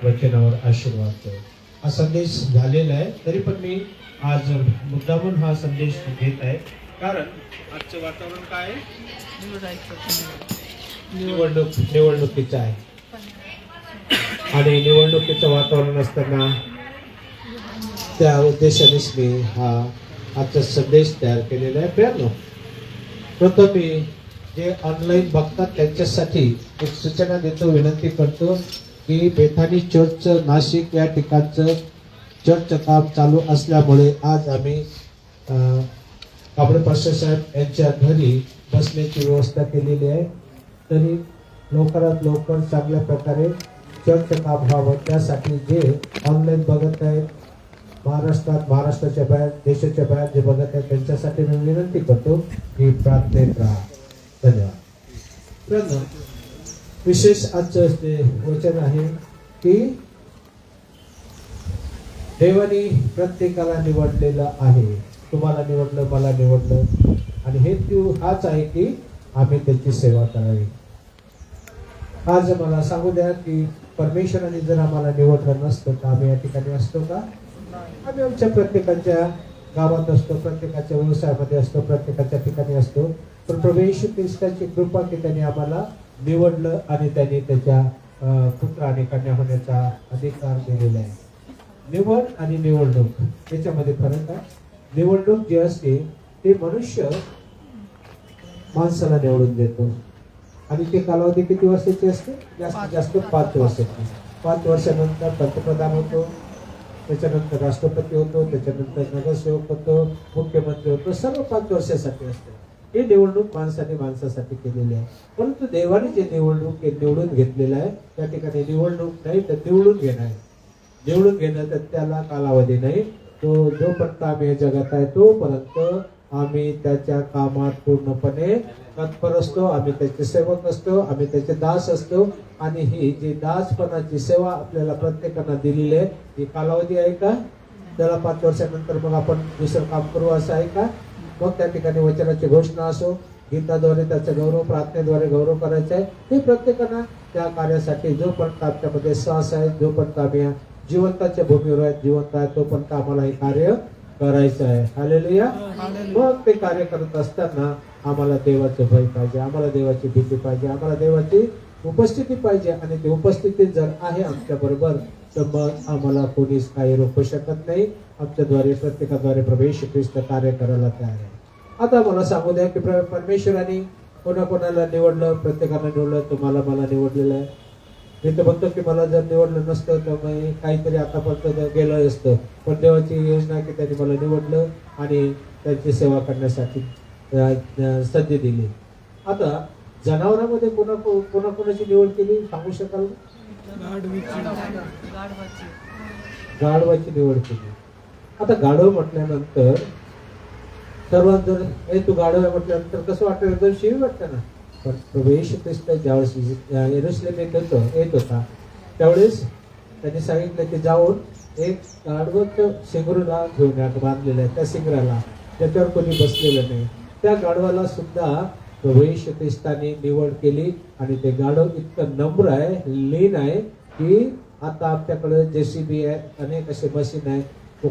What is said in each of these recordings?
वचनावर आशीर्वाद करू. हा संदेश झालेला आहे, तरी पण मी आज मुद्दामून हा संदेश देत आहे, कारण आजचं वातावरण काय आहे? निवडणुकीचं आहे. आणि निवडणुकीचं वातावरण असताना त्या उद्देशानेच मी हा आजचा संदेश तयार केलेला आहे. प्रियांनो, प्रथम मी जे ऑनलाईन बघतात त्यांच्यासाठी एक सूचना देतो, विनंती करतो की बेथानी चर्चचं नाशिक या ठिकाणचं चर्चचं काम चालू असल्यामुळे आज आम्ही कांबळे पास्टर साहेब यांच्या घरी बसण्याची व्यवस्था केलेली आहे. तरी लवकरात लवकर चांगल्या प्रकारे चर्चचं काम व्हावं, त्यासाठी जे ऑनलाईन बघत आहेत महाराष्ट्रात, महाराष्ट्राच्या बाहेर, देशाच्या बाहेर जे बघत आहेत त्यांच्यासाठी मी विनंती करतो की प्रार्थनेत राहा. धन्यवाद. विशेष आजचं ते वचन आहे की देवाने प्रत्येकाला निवडलेलं आहे. तुम्हाला निवडलं, मला निवडलं, आणि हेतू हाच आहे की आम्ही त्याची सेवा करावी. आज मला सांगू द्या की परमेश्वराने जर आम्हाला निवडलं नसतं तर आम्ही या ठिकाणी असतो का? आम्ही आमच्या प्रत्येकाच्या गावात असतो, प्रत्येकाच्या व्यवसायामध्ये असतो, प्रत्येकाच्या ठिकाणी असतो. पण प्रभू येशू ख्रिस्ताची कृपा की त्यांनी आम्हाला निवडलं आणि त्यांनी त्याच्या पुत्र आणि कन्या होण्याचा अधिकार दिलेला आहे. निवड आणि निवडणूक याच्यामध्ये फरक आहे. निवडणूक जी असते ते मनुष्य माणसाला निवडून देतो आणि ते कालावधी किती वर्षाची असते? जास्तीत जास्त 5 वर्षाची. 5 वर्षानंतर पंतप्रधान होतो, त्याच्यानंतर राष्ट्रपती होतो, त्याच्यानंतर नगरसेवक होतो, मुख्यमंत्री होतो. सर्व 5 वर्षासाठी असते. हे निवडणूक माणसाने माणसासाठी केलेली आहे. परंतु देवाने जे निवडून घेतलेलं आहे त्या ठिकाणी निवडणूक नाही तर निवडून घेणं आहे. निवडून घेणं तर त्याला कालावधी नाही. तो जोपर्यंत आम्ही या जगात आहे तोपर्यंत आम्ही त्याच्या कामात पूर्णपणे तत्पर असतो. आम्ही त्याचे सेवक असतो, आम्ही त्याचे दास असतो. आणि ही जी दासपणाची सेवा आपल्याला प्रत्येकाला दिलेली आहे ही कालावधी आहे का? त्याला 5 वर्षानंतर मग आपण दुसरं काम करू असं आहे का? मग त्या ठिकाणी वचनाची घोषणा असो, गीताद्वारे त्याचा गौरव, प्रार्थनेद्वारे गौरव करायचा आहे. हे प्रत्येकानं त्या कार्यासाठी जोपर्यंत आमच्यामध्ये श्वास आहे, जोपर्यंत आम्ही जिवंताच्या भूमीवर आहेत, जिवंत आहे, तोपर्यंत आम्हाला हे कार्य करायचं आहे. हालेलुया. मग ते कार्य करत असताना आम्हाला देवाचं भय पाहिजे, आम्हाला देवाची भीती पाहिजे, आम्हाला देवाची उपस्थिती पाहिजे. आणि ती उपस्थिती जर आहे आमच्या बरोबर तर मग आम्हाला कोणीच काही रोखू शकत नाही. आमच्याद्वारे, प्रत्येकाद्वारे प्रभू येशू ख्रिस्त कार्य करायला तयार आहे. आता मला सांगू द्या की परमेश्वराने कोणाकोणाला निवडलं? प्रत्येकाला निवडलं. तुम्हाला, मला निवडलेलं आहे. मी तर म्हणतो की मला जर निवडलं नसतं तर मी काहीतरी आतापर्यंत गेलं असतं. पण देवाची योजना की त्यांनी मला निवडलं आणि त्यांची सेवा करण्यासाठी संधी दिली. आता जनावरांमध्ये कोणाकोणाची निवड केली सांगू शकाल? गाढवाची निवड केली. आता गाढव म्हटल्यानंतर सर्वात जर तू गाढव आहे म्हटल्यानंतर कसं वाटतं? एकदम शिवी वाटतं ना. पण प्रभू येशू ख्रिस्त ज्यावेळेस यरूशलेम येत होता त्यावेळेस त्यांनी सांगितलं की जाऊन एक गाढवाचं शिंगरूला घेऊन या, बांधलेलं आहे. त्या शिंगराला त्याच्यावर कोणी बसलेलं नाही. त्या गाढवाला सुद्धा प्रभू येशू ख्रिस्ताने निवड केली. आणि ते गाढव इतकं नम्र आहे, लीन आहे की आता आपल्याकडे JCB आहे, अनेक असे मशीन आहे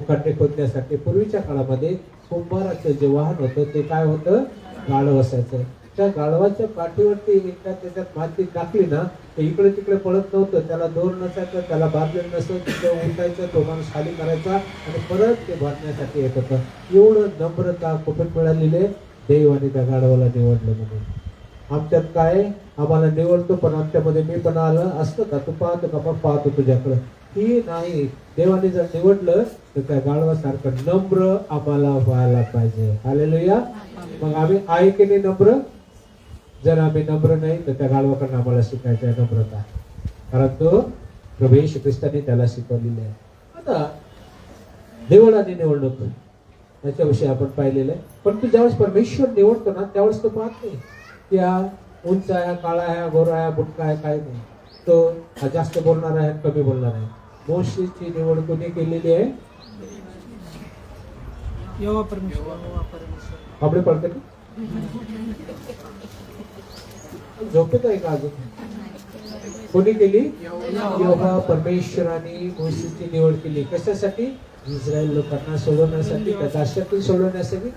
खड्डे खोदण्यासाठी. पूर्वीच्या काळामध्ये कुंभाराचं जे वाहन होतं ते काय होतं? गाढव असायचं. त्या गाढवाच्या पाठीवरती एकदा त्याच्यात माती टाकली ना तर इकडे तिकडे पळत नव्हतं. त्याला दोर नसायचं, त्याला बांधलेलं नसतं. तिथं उठायचं, तो माणूस खाली करायचा आणि परत ते भरण्यासाठी येत होतं. एवढं नम्रता कुठून मिळालेली? देवाने त्या गाढवाला निवडलं म्हणून. आमच्यात काय? आम्हाला निवडतो पण आमच्यामध्ये मी पण आलं असतं का? तू पाहतो का? मग पाहतो तुझ्याकडं. ही नाही. देवाने जर निवडलं तर त्या गाढवासारखं नम्र आम्हाला व्हायला पाहिजे. हालेलुया. मग आम्ही आहे की नाही नम्र? जर आम्ही नम्र नाही तर त्या गाढवाकडनं आम्हाला शिकायचं आहे नम्रता, कारण तो प्रभू येशू ख्रिस्ताने त्याला शिकवलेले आहे. आता निवड आणि निवडणूक याच्याविषयी आपण पाहिलेलं आहे. पण तू ज्यावेळेस परमेश्वर निवडतो ना त्यावेळेस तो पाहत नाही की हा उंच आहे, काळा आहे, गोरा आहे, बुटका आहे, काय नाही. तो जास्त बोलणार आहे, कमी बोलणार आहे. मोशेची निवड कोणी केलेली आहे? आपले पडते का? झोपेत आहे का अजून? कोणी केली? यहोवा परमेश्वराने मोशेची निवड केली. कशासाठी? इस्रायल लोकांना सोडवण्यासाठी, त्या दास्यातून सोडवण्यासाठी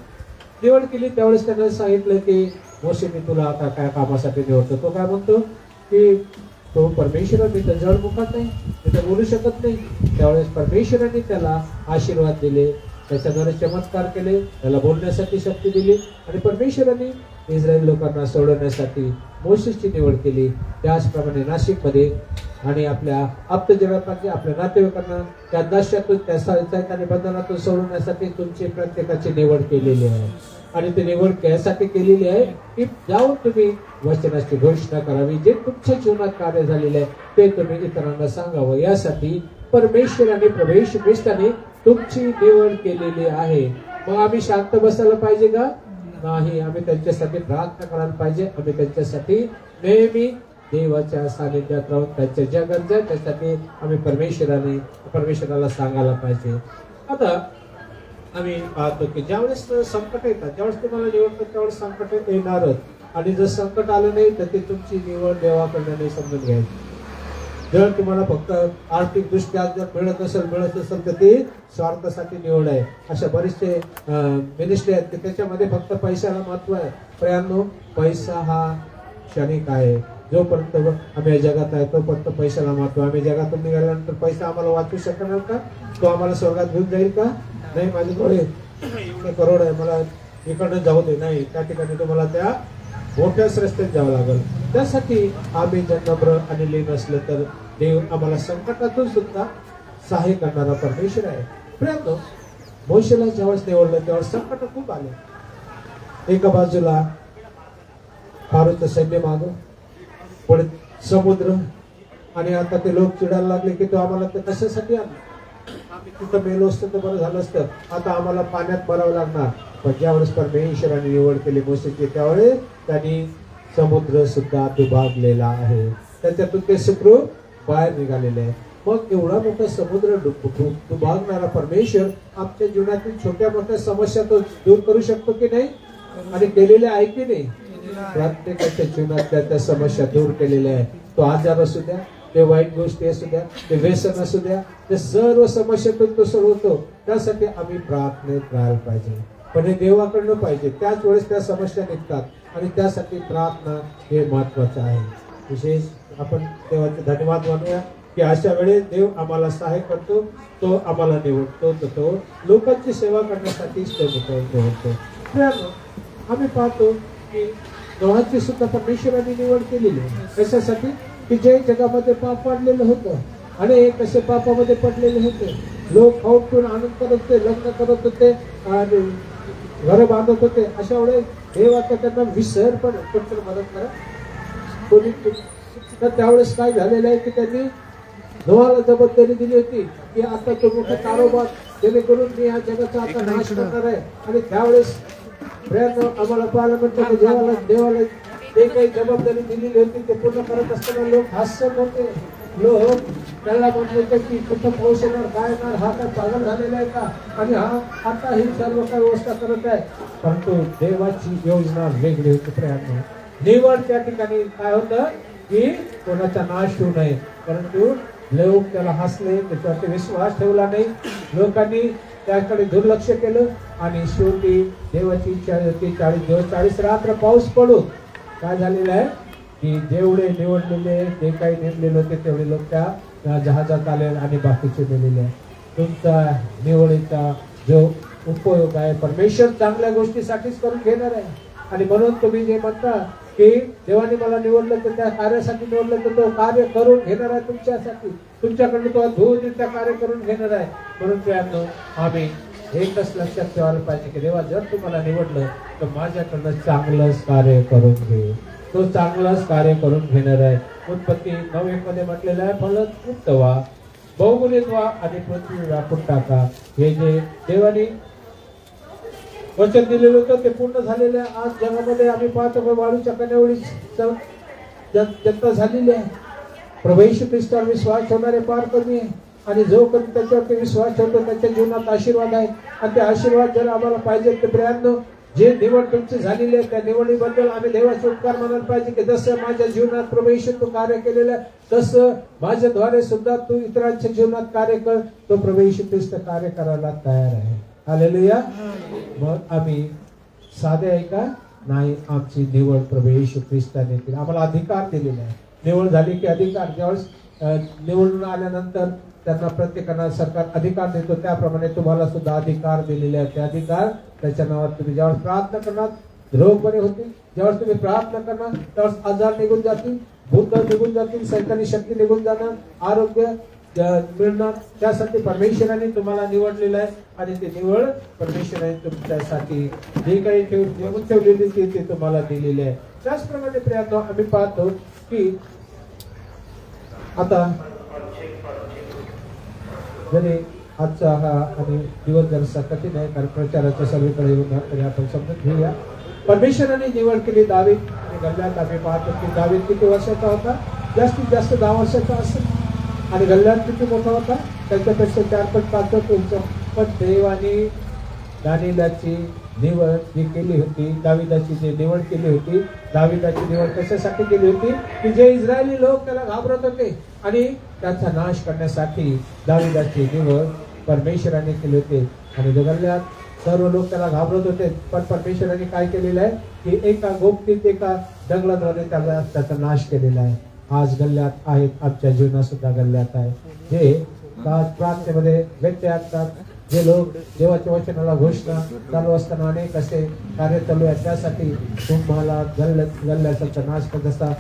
निवड केली. त्यावेळेस त्यांना सांगितलं की मोशे, मी तुला आता काय कामासाठी निवडतो. तो काय म्हणतो की तो परमेश्वर, मी त्याच्यावर मुखात नाही, मी तर बोलू शकत नाही. त्यावेळेस परमेश्वराने त्याला आशीर्वाद दिले, त्याच्याद्वारे चमत्कार केले, त्याला बोलण्यासाठी शक्ती दिली आणि परमेश्वराने इस्रायल लोकांना सोडवण्यासाठी मोशेची निवड केली. त्याचप्रमाणे नाशिकमध्ये आणि आपल्या आप्तजनांना, आपल्या नातेवाईकांना त्या दास्यातून, त्या सैतानी बंधनातून सोडवण्यासाठी तुमची प्रत्येकाची निवड केलेली आहे. आणि ती निवड यासाठी केलेली आहे की जाऊन तुम्ही वचनाची घोषणा करावी. जे तुमच्या जीवनात कार्य झालेले आहे ते तुम्ही इतरांना सांगावं. यासाठी परमेश्वर आणि प्रभू ख्रिस्ताने तुमची निवड केलेली आहे. मग आम्ही शांत बसायला पाहिजे का? नाही. आम्ही त्यांच्यासाठी प्रार्थना करायला पाहिजे. आम्ही त्यांच्यासाठी नेहमी देवाच्या सानिध्यात राहून त्यांच्या ज्या गरजा आहेत त्यासाठी आम्ही परमेश्वराला सांगायला पाहिजे. आता आम्ही पाहतो की ज्यावेळेस संकट येतात, ज्यावेळेस तुम्हाला निवडतात त्यावेळेस संकट येणारच. आणि जर संकट आलं नाही तर ते तुमची निवड देवाकडनं नाही समजून घ्यायची. जर तुम्हाला फक्त आर्थिक दृष्ट्या जर मिळत असेल तर ते स्वार्थासाठी निवड आहे. अशा बरेचसे मिनिस्ट्री आहेत की त्याच्यामध्ये फक्त पैशाला महत्व आहे. प्रियांनो, पैसा हा क्षणिक आहे. जोपर्यंत आम्ही या जगात आहे तोपर्यंत पैशाला महत्व. आम्ही जगातून निघाल्यानंतर पैसा आम्हाला वाचू शकणार का? तो आम्हाला स्वर्गात घेऊन जाईल का? नाही. माझ्याकडे करोड आहे, मला इकडनं जाऊ दे. नाही, त्या ठिकाणी तुम्हाला त्या मोठ्याच रस्त्यात जावं लागेल. त्यासाठी आम्ही जर नम्र आणि लीन असलं तर देव आम्हाला संकटातून सुद्धा सहाय्य करणारा परमेश्वर आहे. प्रियांनो, मोशेला ज्यावेळेस निवडलं त्यावेळेस संकट खूप आले. एका बाजूला फारूचं सैन्य मागं, पुढे समुद्र, आणि आता ते लोक चिडायला लागले की तो आम्हाला ते कशासाठी आणलं? आम्ही तिथं मेलो असतं तर बरं झालं असतं. आता आम्हाला पाण्यात मरावं लागणार. पण ज्यावेळेस परमेश्वराने निवड केली मोशेची त्यावेळेस त्यांनी समुद्र सुद्धा दुभागलेला आहे. त्याच्यातून ते सुखरूप बाहेर निघालेले आहे. मग एवढा मोठा समुद्र दुभागणारा परमेश्वर आमच्या जीवनातील छोट्या मोठ्या समस्या तो दूर करू शकतो की नाही? आणि केलेले आहे की नाही? प्रत्येकाच्या जीवनातल्या त्या समस्या दूर केलेल्या आहे. तो आजार असू द्या, ते वाईट गोष्टी असू द्या, ते व्यसन असू द्या, ते सर्व समस्यातून तो सोडवतो. त्यासाठी आम्ही प्रार्थनेत राहायला पाहिजे. पण हे देवाकडनं पाहिजे. त्याच वेळेस त्या समस्या निघतात आणि त्यासाठी प्रार्थना हे महत्वाचं आहे. विशेष आपण देवाचे धन्यवाद मानूया की अशा वेळेस देव आम्हाला सहाय्य करतो. तो आम्हाला निवडतो, तो लोकांची सेवा करण्यासाठीच तो निवडतो. आम्ही पाहतो की नोहाची सुद्धा परमेश्वराने निवड केलेली आहे. कशासाठी? की जे जगामध्ये पाप वाढलेलं होतं, अनेक असे पापामध्ये पडलेले होते. लोक खाऊन पिऊन आनंद करत होते, लग्न करत होते आणि घर बांधत होते. अशा वेळेस देव आता त्यांना विसर पण मदत करा कोणी. तर त्यावेळेस काय झालेलं आहे की त्यांनी नोहाला जबाबदारी दिली होती की आता तो मोठा कारोबार जेणेकरून मी या जगाचा आता नाश करणार आहे. आणि त्यावेळेस आम्हाला पाहायला म्हणतो देवाला ते काही जबाबदारी दिलेली होती ते पूर्ण करत असताना लोक हास्य होते. लोक त्याला म्हणते की कुठं पाऊस येणार, काय येणार, हा काय पागल झालेला आहे का? आणि हा आता ही सर्व काय व्यवस्था करत आहे. परंतु देवाची योजना वेगळी होती. प्रयत्न निवड त्या ठिकाणी काय होतं की कोणाचा नाश होऊ नये. परंतु लोक त्याला हसले, त्याच्यावरती विश्वास ठेवला नाही. लोकांनी त्याकडे दुर्लक्ष केलं आणि शेवटी देवाची इच्छा होती 40 दिवस 40 रात्र पाऊस पडून काय झालेलं आहे की जेवढे निवडलेले जे काही नेमलेले होते तेवढे लोक त्या जहाजात आले आणि बाकीचे मेलेले आहे. तुमचा निवडीचा जो उपयोग आहे परमेश्वर चांगल्या गोष्टीसाठीच करून घेणार आहे. आणि म्हणून तुम्ही जे म्हणता की देवाने मला निवडलं तर त्या कार्यासाठी निवडलं तर तो कार्य करून घेणार आहे तुमच्यासाठी. तुमच्याकडनं तो अद्भुतरित्या कार्य करून घेणार आहे. म्हणून त्यानं आम्ही एकच लक्षात ठेवायला पाहिजे की देवा जर तुम्हाला निवडलं तर माझ्याकडनं चांगलंच कार्य करून घे. तो चांगलंच कार्य करून घेणार आहे. उत्पत्ती 9:1 मध्ये म्हटलेलं आहे, फळत तृप्त व्हा, बहुगुणित व्हा आणि पृथ्वी व्यापून टाका. हे जे देवाने वचन दिलेलं होतं ते पूर्ण झालेलं आहे. आज जगामध्ये आम्ही पाहतो की वाळूच्या कण्यावळी जनता झालेली आहे. प्रभू येशू ख्रिस्तावर विश्वास ठेवणारे फार कमी आहे. आणि जो कोणी त्याच्यावरती विश्वास ठेवतो त्याच्या जीवनात आशीर्वाद आहे. आणि ते आशीर्वाद जर आम्हाला पाहिजे तर प्रियांनो जे निवड तुमची झालेली आहे त्या निवडीबद्दल आम्ही देवाचे उपकार मानायला पाहिजे की जसं माझ्या जीवनात प्रभू येशू तू कार्य केलेलं आहे तसं माझ्याद्वारे सुद्धा तू इतरांच्या जीवनात कार्य कर. तो प्रभू येशू ख्रिस्त कार्य करायला तयार आहे. हालेलुया. मग आम्ही साधे आहे का नाही, आमची निवड प्रभू येशू ख्रिस्ताने केली. आम्हाला अधिकार दिलेला आहे. निवड झाली की अधिकार. ज्यावेळेस निवडून आल्यानंतर त्यांना प्रत्येकाला सरकार अधिकार देतो त्याप्रमाणे तुम्हाला सुद्धा अधिकार दिलेले आहेत. ते अधिकार त्याच्या नावात तुम्ही ज्यावेळेस प्रार्थना करणार रोग बरे होतील. ज्यावेळेस तुम्ही प्रार्थना करणार त्यावेळेस आजार निघून जातील, भूत निघून जातील, सैतानी शक्ती निघून जाणार, आरोग्य मिळणार. त्यासाठी परमेश्वराने तुम्हाला निवडलेलं आहे आणि ते निवड परमेश्वराने तुमच्यासाठी जे काही ठेवलेली ते तुम्हाला दिलेले आहे. त्याचप्रमाणे प्रियांनो आम्ही पाहतो की आता जरी आजचा हा आणि दिवस जरासा कठीण आहे कारण प्रचाराच्या सगळीकडे येऊन तरी आपण समजून घेऊया. परमेश्वराने निवड केली दावीद आणि गल्ल्यात. आम्ही पाहतो की दावीद किती वर्षाचा होता, जास्तीत जास्त 10 वर्षाचा असेल आणि गल्ल्यात किती मोठा होता, त्याच्यापेक्षा 4-5 उंच. पण देवाने दानियेलाची निवड जी केली होती, दाविदाची जी निवड केली होती, दाविदाची निवड कशासाठी केली होती की जे इस्रायली लोक त्याला घाबरत होते आणि त्याचा नाश करण्यासाठी दाविदाची निवड परमेश्वराने केली होती. आणि गल्ल्यात सर्व लोक त्याला घाबरत होते पण परमेश्वराने काय केलेलं आहे की एका गोपनीत एका दंगलाद्वारे त्याला त्याचा नाश केलेला आहे. आज गल्ल्यात आहेत, आमच्या जीवनात सुद्धा गल्ल्यात आहे जे प्रार्थनेमध्ये व्यत्यय आणतात. जे लोक देवाच्या वचनाला घोषणा चालू असताना अनेक असे कार्य चालू आहे त्यासाठी तुम्हाला गल्ल्याचा नाश जसा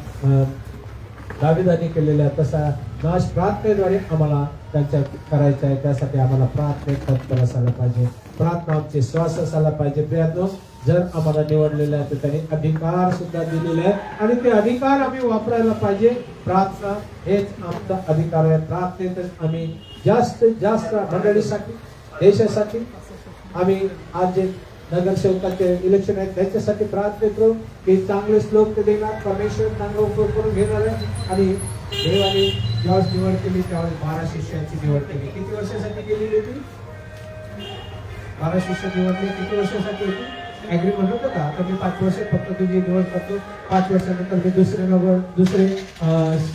दाविदाने केलेला तसा नाश प्रार्थनेद्वारे आम्हाला त्यांच्या करायचा आहे. त्यासाठी आम्हाला प्रार्थनेत तत्पर असायला पाहिजे, प्रार्थना आमचे श्वास असायला पाहिजे. प्रियांनो जर आम्हाला निवडलेलं आहे तर त्यांनी अधिकार सुद्धा दिलेले आहे आणि ते अधिकार आम्ही वापरायला पाहिजे. प्रार्थना हेच आमचा अधिकार आहे. प्रार्थनेत आम्ही जास्तीत जास्त मंडळीसाठी, देशासाठी, आम्ही आज जे नगरसेवकाचे इलेक्शन आहेत त्याच्यासाठी प्रार्थना करू की चांगले श्लोक ते देणार, परमेश्वर चांगला उपयोग करून घेणार आहे. आणि देवाने ज्यावेळेस निवड केली त्यावेळेस 12 शिष्यांची निवड केली. किती वर्षासाठी केलेली होती? 12 शिष्य निवडले. किती वर्षासाठी होती? ऍग्रीमेंट होतं का आता मी 5 वर्ष फक्त तुझी निवड करतो, 5 वर्षानंतर मी दुसरे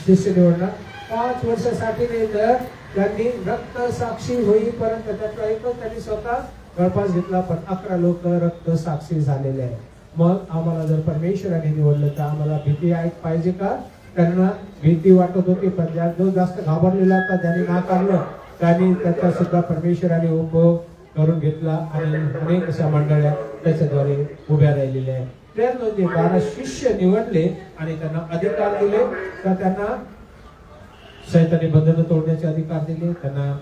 शिष्य निवडणार. 5 वर्षासाठी नाही तर त्यांनी रक्त साक्षी होईपर्यंत त्याचा एकच त्यांनी स्वतः गळफास घेतला पण 11 लोक रक्त साक्षी झालेले आहे. मग आम्हाला जर परमेश्वराने निवडलं तर आम्हाला भीती पाहिजे का? त्यांना भीती वाटत होती पण जो जास्त घाबरलेला होता ज्यांनी नाकारलं त्यांनी त्याचा सुद्धा परमेश्वराने उपयोग करून घेतला आणि अनेक अशा मंडळ्या त्याच्याद्वारे उभ्या राहिलेल्या आहेत. त्यानंतर जे 12 शिष्य निवडले आणि त्यांना अधिकार दिले तर त्यांना शैतानी बंधनं तोडण्याचे अधिकार दिले, त्यांना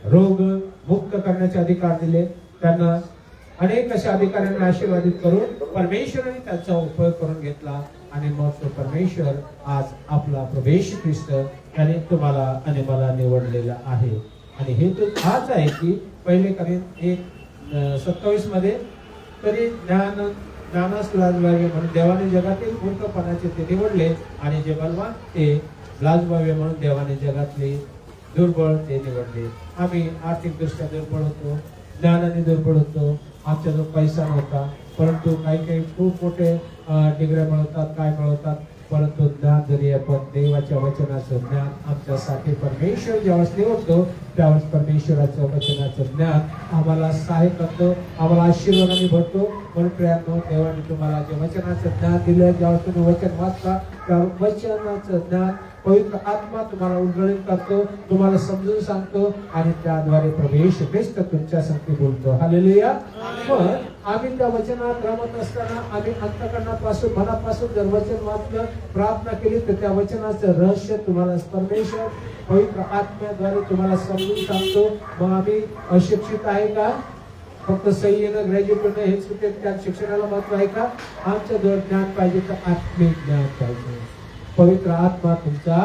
रोग मुक्त करण्याचे अधिकार दिले, त्यांना अनेक अशा अधिकाऱ्यांना आशीर्वादित करून परमेश्वराने त्यांचा उपयोग करून घेतला. आणि मग तो परमेश्वर आज आपला प्रभू येशू ख्रिस्त याने तुम्हाला आणि मला निवडलेला आहे. आणि हे तो हाच आहे की पहिले करीत 1:27 मध्ये तरी ज्ञानास लाजवावे म्हणून देवाने जगातील मूर्खपणाचे ते निवडले आणि जे बलवान ते लाजवावे म्हणून देवाने जगातले दुर्बळ ते निवडले. आम्ही आर्थिक दृष्ट्या दुर्बळ होतो, ज्ञानाने दुर्बळ होतो, आमच्याजवळ पैसा नव्हता, परंतु काही खूप मोठे डिग्र्या मिळवतात, काय मिळवतात, परंतु ज्ञान जरी आपण देवाच्या वचनाचं ज्ञान आमच्यासाठी परमेश्वर ज्यावेळेस निवडतो त्यावेळेस परमेश्वराचं वचनाचं ज्ञान आम्हाला सहाय्य करतो, आम्हाला आशीर्वादाने भरतो. म्हणून प्रियांनो देवाने तुम्हाला जे वचनाचं ज्ञान दिलं, ज्यावेळेस तुम्ही वचन वाचता त्या वचनाचं ज्ञान पवित्र आत्मा तुम्हाला उलगडीत करतो, तुम्हाला समजून सांगतो आणि त्याद्वारे प्रभू येशू ख्रिस्त तुमच्या संगती बोलतो. हालेलुया. पण आम्ही त्या वचनात रमत असताना आम्ही अंतःकरणापासून मनापासून जर वचन वाचलं, प्रार्थना केली तर त्या वचनाचं रहस्य तुम्हाला परमेश्वर पवित्र आत्म्याद्वारे तुम्हाला समजून सांगतो. मग आम्ही अशिक्षित आहे का? फक्त सही येणं, ग्रॅज्युएट होणं हेच कुठे त्या शिक्षणाला महत्व आहे का? आमच्या जवळ ज्ञान पाहिजे तर आत्मिक ज्ञान पाहिजे. पवित्र आत्मा तुमचा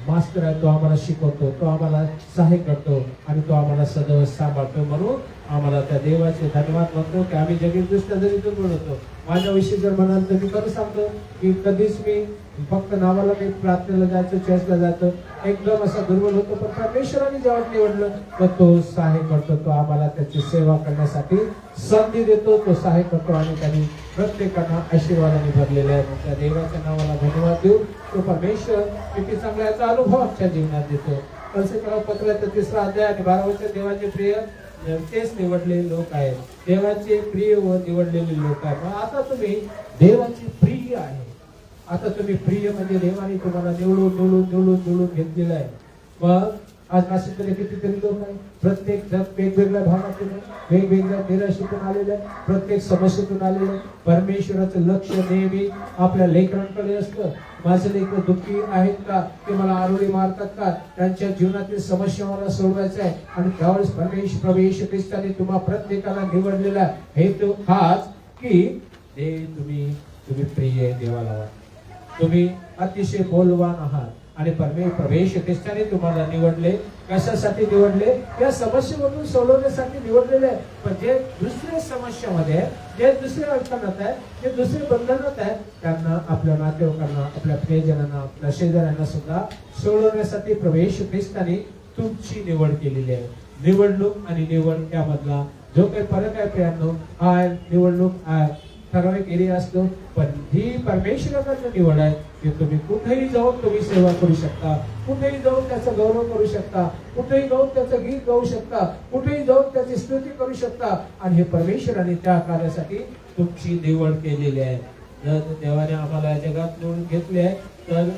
मास्टर आहे, तो आम्हाला शिकवतो, तो आम्हाला सहाय्य करतो आणि तो आम्हाला सदैव सांभाळतो. म्हणून आम्हाला त्या देवाचे धन्यवाद म्हणतो की आम्ही जगदृष्ट्या जरी दुर्बळ होतो. माझ्याविषयी जर म्हणाल तर मी खरं सांगतो की कधीच मी फक्त नावाला मी प्रार्थनेला जायचो, चर्चला जायचो, एकदम असा दुर्बल होतो. पण परमेश्वराने जेव्हा निवडलं तर तो सहाय्य करतो, तो आम्हाला त्याची सेवा करण्यासाठी संधी देतो, तो सहाय्य करतो आणि त्यांनी प्रत्येकांना आशीर्वादाने भरलेले आहे. त्या देवाच्या नावाला धन्यवाद देऊ. तो परमेश्वर किती चांगला याचा अनुभव आमच्या जीवनात देतो. कलसीकराव पत्राचा 3रा अध्याय आणि 12 देवाचे प्रिय तेच निवडलेले लोक आहेत. देवाचे प्रिय व निवडलेले लोक आहेत. आता तुम्ही देवाचे प्रिय आहे. आता तुम्ही प्रिय म्हणजे देवाने तुम्हाला निवडून घेतलेलं आहे. मग आज नाशिकमध्ये कितीतरी लोक आहेत. प्रत्येक जण वेगवेगळ्या भागातून, वेगवेगळ्या निराशेतून आलेले आहे, प्रत्येक समस्येतून आलेले आहे. परमेश्वराचं लक्ष नेहमी आपल्या लेकरांकडे असतं. माझे लेकर दुःखी आहेत का, ते मला आरोळी मारतात का, त्यांच्या जीवनातील समस्या मला सोडवायचा आहे. आणि त्यावेळेस प्रभू येशू ख्रिस्ताने तुम्हा प्रत्येकाला निवडलेला हेतू हाच की तुम्ही प्रिय देवाला वाटता. तुम्ही अतिशय बोलवान आहात आणि प्रभू येशू ख्रिस्ताने तुम्हाला निवडले. कशासाठी निवडले? या समस्येमधून सोडवण्यासाठी निवडलेले आहे. पण जे दुसऱ्या समस्यामध्ये, जे दुसऱ्या अडचणात आहे, जे दुसरे बंधनात आहे, त्यांना, आपल्या नातेवाईकांना, आपल्या प्रियजनांना, आपल्या शेजाऱ्यांना सुद्धा सोडवण्यासाठी प्रभू येशू ख्रिस्ताने तुमची निवड केलेली आहे. निवडणूक आणि निवड यामधला जो काही फरक आहे प्रियांनो, हा निवडणूक ठराविक एरिया असतो, पण ही परमेश्वराकडे निवड आहे की तुम्ही कुठेही जाऊन तुम्ही सेवा करू शकता, कुठेही जाऊन त्याचा गौरव करू शकता, कुठेही जाऊन त्याचं गीत गाऊ शकता, कुठेही जाऊन त्याची स्तुती करू शकता. आणि हे परमेश्वराने त्या कार्यासाठी तुमची निवड केलेली आहे. जर देवाने आम्हाला जगात निवडून घेतले आहे तर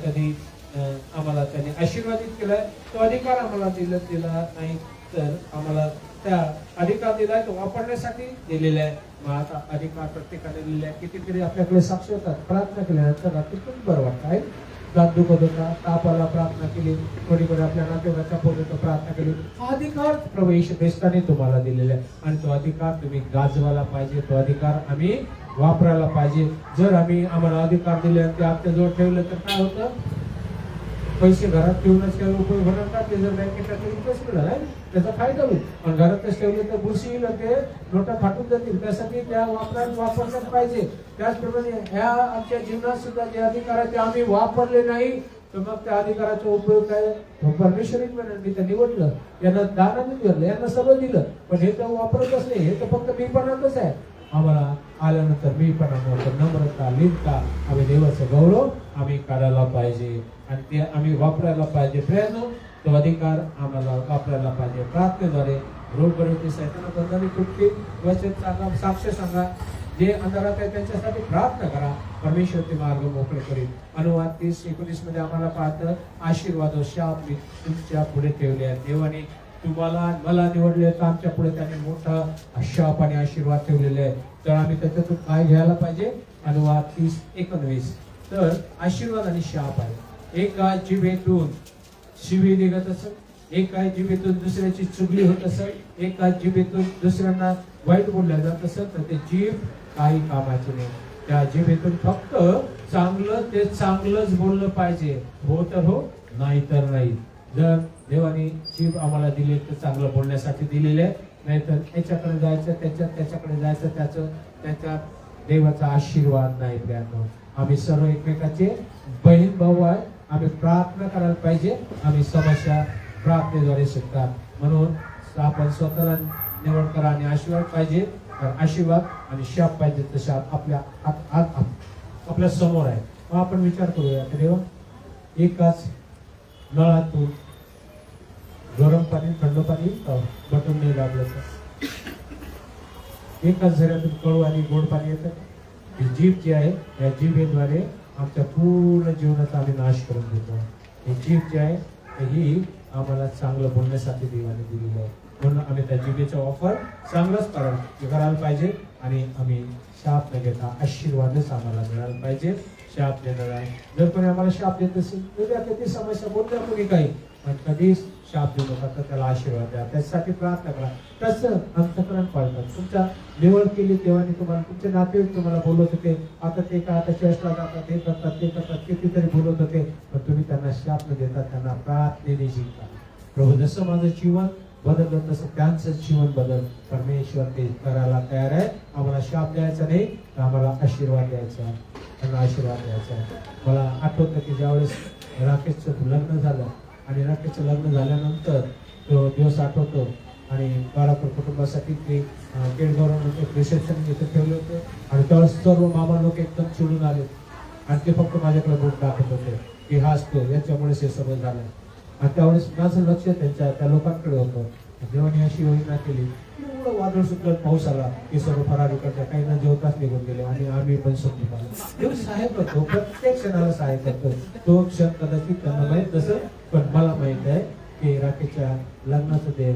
कधी आम्हाला त्याने आशीर्वादित केलाय. तो अधिकार आम्हाला दिला नाही तर आम्हाला त्या अधिकार दिलाय तो वापरण्यासाठी दिलेला आहे. मग आता अधिकार प्रत्येकाने दिलेला आहे. कितीतरी आपल्याकडे साक्ष होतात. प्रार्थना केल्यानंतर रात्री खूप बरं वाटतं आहे. दात दुखत होता, तापाला प्रार्थना केली, थोडीकडे आपल्या नातेवाईकाचा फोन होता, प्रार्थना केली. हा अधिकार प्रभू येशू ख्रिस्ताने तुम्हाला दिलेला आहे आणि तो अधिकार तुम्ही गाजवायला पाहिजे. तो अधिकार आम्ही वापरायला पाहिजे. जर आम्हाला अधिकार दिले ते आपल्याजवळ ठेवलं तर काय होतं? पैसे घरात ठेवूनच काही उपयोग होणार का? ते जर बँकेत टाकले इंटरेस्ट मिळाला त्याचा फायदा होईल. पण घरातच ठेवले तर बुरशी येईल, ते नोटा फाटून जातील. त्यासाठी त्या वापरण्यात पाहिजे. त्याचप्रमाणे ह्या आमच्या जीवनात सुद्धा जे अधिकार आहे ते आम्ही वापरले नाही तर मग त्या अधिकाराचा उपयोग काय? परमेश्वरीच म्हणून मी तर निवडलं, यांना दानाने दिलं, यांना सगळं दिलं, पण हे तर वापरतच नाही. हे तर फक्त मीपणातच आहे. आम्हाला आल्यानंतर मीपणानंतर नम्रता, लिनता, आम्ही देवाचं गौरव आम्ही करायला पाहिजे आणि ते आम्ही वापरायला पाहिजे. प्रियांनो, तो अधिकार आम्हाला वापरायला पाहिजे. प्रार्थनेद्वारे रोगबरोबर सैताना बंधने तुटतील. वचन सांगा, साक्ष सांगा. जे अंधारात आहे त्यांच्यासाठी प्रार्थना करा. परमेश्वर ते मार्ग मोकळे करेल. अनुवाद 30:19 मध्ये आम्हाला पाहतं, आशीर्वाद शाप मी तुमच्या पुढे ठेवले आहेत. देवाने तुम्हाला मला निवडले तर आमच्या पुढे त्याने मोठा शाप आणि आशीर्वाद ठेवलेले आहे. तर आम्ही त्याच्यातून काय घ्यायला पाहिजे? अनुवाद 30:19. तर आशीर्वाद आणि शाप आहे. एका जिभेतून शिवी निघत असेल, एका जिभेतून दुसऱ्याची चुगली होत असेल, एका जिभेतून दुसऱ्यांना वाईट बोलल्या जात असेल तर ते जीभ काही कामाचे नाही. त्या जिभेतून फक्त चांगलं ते चांगलंच बोललं पाहिजे. हो तर हो, नाही तर नाही. जर देवाने जीभ आम्हाला दिली तर चांगलं बोलण्यासाठी दिलेलं आहे, नाहीतर याच्याकडे जायचं, त्याच्याकडे जायचं, त्याच्यात देवाचा आशीर्वाद नाही. प्रियांनो, आम्ही सर्व एकमेकाचे बहीण भाऊ आहे. आम्ही प्रार्थना करायला पाहिजे. आम्ही समस्या प्रार्थनेद्वारे सुटतात. म्हणून आपण स्वतःला निवड करा आणि आशीर्वाद पाहिजे. आशीर्वाद आणि शाप पाहिजे तर शाप आपल्या समोर आहे. मग आपण विचार करूया, देवा, एकाच नळातून गरम पाणी थंड पाणी बटन नाही दाबलं तर एकाच झऱ्यातून कडू आणि गोड पाणी येतं. ही जीभ जी आहे या जीभेद्वारे आमच्या पूर्ण जीवनाचा आम्ही नाश करून देतो. ही जीभ जी आहे ही आम्हाला चांगलं बोलण्यासाठी देवाने दिलेलं आहे. म्हणून आम्ही त्या जीभेचा वापर चांगलाच करायला पाहिजे आणि आम्ही शाप न घेता आशीर्वादच आम्हाला मिळायला पाहिजे. शाप देणार आहे. जर कोणी आम्हाला शाप देत असेल तर किती समस्या बोलल्या कोणी काही, पण कधीच शाप देऊ नका, तर त्याला आशीर्वाद द्या, त्याच्यासाठी प्रार्थना करा. तसं अंतःकरण पाळतात. तुमच्या निवड केली तेव्हा तुम्हाला तुमचे नातेवाईक तुम्हाला बोलत होते, आता ते काय आता चर्चला जातात, ते करतात, कितीतरी बोलत होते, पण तुम्ही त्यांना शाप न देता त्यांना प्रार्थनेने जिंका. प्रभू जसं माझं जीवन बदललं तसं त्यांचं जीवन बदल. परमेश्वर ते करायला तयार आहे. आम्हाला शाप द्यायचा नाही, तर आम्हाला आशीर्वाद द्यायचा, त्यांना आशीर्वाद द्यायचा. मला आठवतं की ज्यावेळेस राकेशचं लग्न झालं आणि राकेशचं लग्न झाल्यानंतर तो दिवस आठवतो आणि बारापूर कुटुंबासाठी ते केडगावमध्ये रिसेप्शन इथे ठेवले होते आणि त्यावेळेस सर्व मामा लोक एकदम चिडून आले आणि ते फक्त माझ्याकडे बोट दाखवत होते की हाच तो, याच्यामुळेच हे सगळं झालं. आणि त्यावेळेस माझं लक्ष त्या लोकांकडे होतं. देवाने अशी योजना केली, एवढं वादळ सुटलं, पाऊस आला, हे सर्व फरारी करता, काही ना जेवताच निघून गेले आणि आम्ही पण समजून आलो. देव सहाय्य करतो, प्रत्येक क्षणाला सहाय्य करतो. तो क्षण कदाचित त्यांना माहीत नसेल, पण मला माहित आहे की राकेशच्या लग्नाचं ते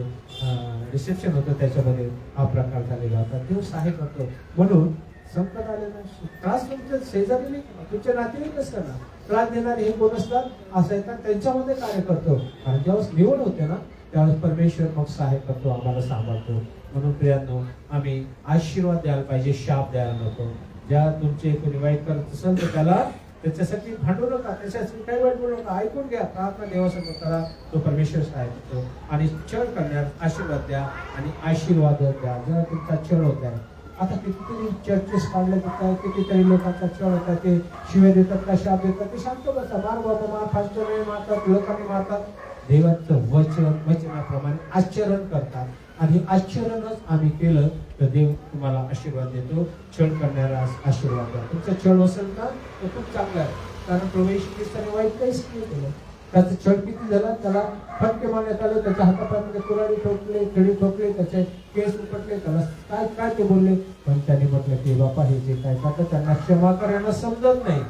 रिसेप्शन होतं, त्याच्यामध्ये हा प्रकार झालेला होता. देव सहाय्य करतो. म्हणून संकट आलेला त्रास तुमच्या शेजारी नाही, तुमच्या नातेवाईक असताना त्रास देणारे हे कोण असतात, असं येतात, त्यांच्यामध्ये कार्य करतो. आणि ज्यावेळेस निवड होते ना, त्यावेळेस परमेश्वर मग सहाय्य करतो, आम्हाला सांभाळतो. म्हणून प्रियांनो, आम्ही आशीर्वाद द्यायला पाहिजे, शाप द्यायला नको. ज्या तुमचे कोणी वाईट करत असेल तर त्याला त्याच्यासाठी भांडू नका, त्याच्यासाठी काही वाईट बोलू नका, ऐकून घ्या, प्रार्थना देवासमोर करा, तो परमेश्वर सहाय्य करतो. आणि छळ करण्यास आशीर्वाद द्या आणि आशीर्वाद द्या. जेव्हा तुमचा छळ होत आहे, आता कितीतरी चर्चेस काढले जातात, कितीतरी लोकांचा छळ होता, ते शिवे देतात का शाप देतात, ते शांत बसा, मार बाबा मार, फास्ट मारतात, लोकांनी मारतात. देवाचं वचनाप्रमाणे आचरण करतात आणि आचरणच आम्ही केलं तर देव तुम्हाला आशीर्वाद देतो. छळ करणारा आशीर्वाद द्या. तुमचा छळ असेल ना तर खूप चांगला आहे, कारण प्रभू येशू ख्रिस्ताने वाईट काहीच नाही केलं. त्याचं छळ किती झाला, त्याला फटके मारण्यात आले, त्याच्या हातापायामध्ये कुऱ्हाडी ठोकले, खडी ठोकले, त्याचे केस उपटले, त्याला काय काय ते बोलले, पण त्यांनी म्हटलं की बापा हे जे काय करतात त्यांना क्षमा करायला समजत नाही.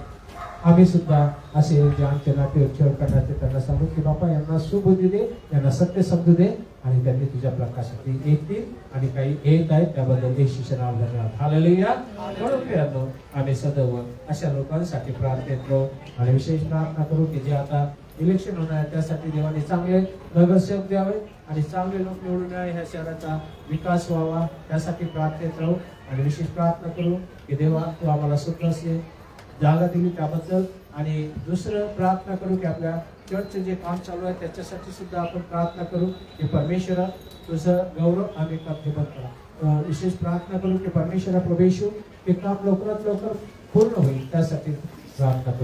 आम्ही सुद्धा असे जे आमच्या नातेवाईक छळ करण्याचे त्यांना सांगू की बापा यांना सुबुद्धी दे, यांना सत्य समजू दे आणि त्यांनी तुझ्या प्रकाशात येतील. आणि काही येत आहेत त्याबद्दल येशूच्या नावाने धन्यवाद. हालेलुया. म्हणून आम्ही सदैव अशा लोकांसाठी प्रार्थना करू आणि विशेष प्रार्थना करू की जे आता इलेक्शन होणार आहे त्यासाठी देवाने चांगले नगरसेवक द्यावे आणि चांगले लोक निवडून यावे, ह्या शहराचा विकास व्हावा, त्यासाठी प्रार्थनेत राहू आणि विशेष प्रार्थना करू की देवा तू आम्हाला सुद्धा जागा दिली त्याबद्दल. आणि दुसरं प्रार्थना करू की आपल्या चर्चचे जे काम चालू आहे त्याच्यासाठी सुद्धा आपण प्रार्थना करू की परमेश्वरा तुझं गौरव आम्ही कब्जेबद्ध करा. विशेष प्रार्थना करू की परमेश्वरा प्रभू येशू हे काम लवकरात लवकर पूर्ण होईल, त्यासाठी प्रार्थना करू.